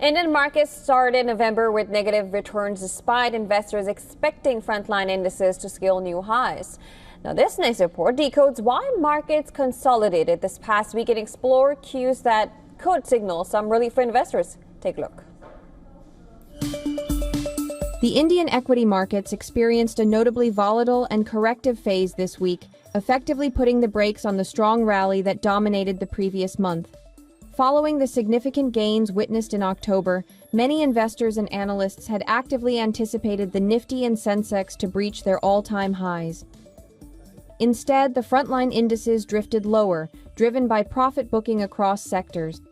Indian markets started November with negative returns despite investors expecting frontline indices to scale new highs. Now, this next report decodes why markets consolidated this past week and explore cues that could signal some relief for investors. Take a look. The Indian equity markets experienced a notably volatile and corrective phase this week, effectively putting the brakes on the strong rally that dominated the previous month. Following the significant gains witnessed in October, many investors and analysts had actively anticipated the Nifty and Sensex to breach their all-time highs. Instead, the frontline indices drifted lower, driven by profit booking across sectors.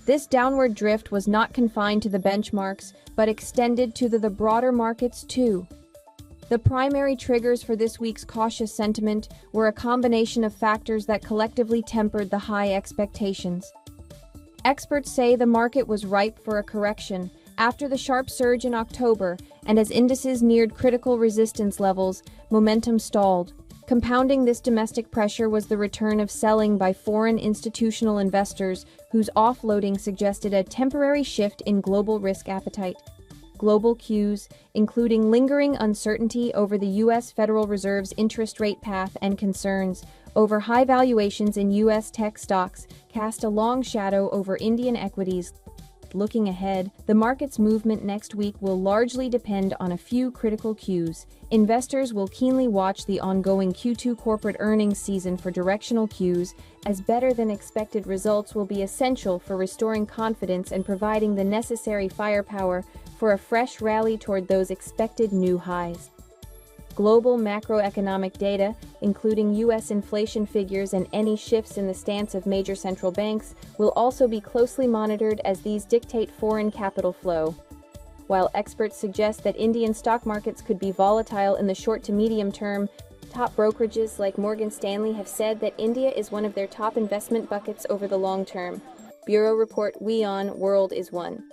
This downward drift was not confined to the benchmarks, but extended to the broader markets too. The primary triggers for this week's cautious sentiment were a combination of factors that collectively tempered the high expectations. Experts say the market was ripe for a correction after the sharp surge in October, and as indices neared critical resistance levels, momentum stalled. Compounding this domestic pressure was the return of selling by foreign institutional investors whose offloading suggested a temporary shift in global risk appetite. Global cues, including lingering uncertainty over the U.S. Federal Reserve's interest rate path and concerns over high valuations in U.S. tech stocks, cast a long shadow over Indian equities. Looking ahead, the market's movement next week will largely depend on a few critical cues. Investors will keenly watch the ongoing Q2 corporate earnings season for directional cues, as better-than-expected results will be essential for restoring confidence and providing the necessary firepower for a fresh rally toward those expected new highs. Global macroeconomic data, including U.S. inflation figures and any shifts in the stance of major central banks, will also be closely monitored as these dictate foreign capital flow. While experts suggest that Indian stock markets could be volatile in the short to medium term, top brokerages like Morgan Stanley have said that India is one of their top investment buckets over the long term. Bureau Report WION World is one.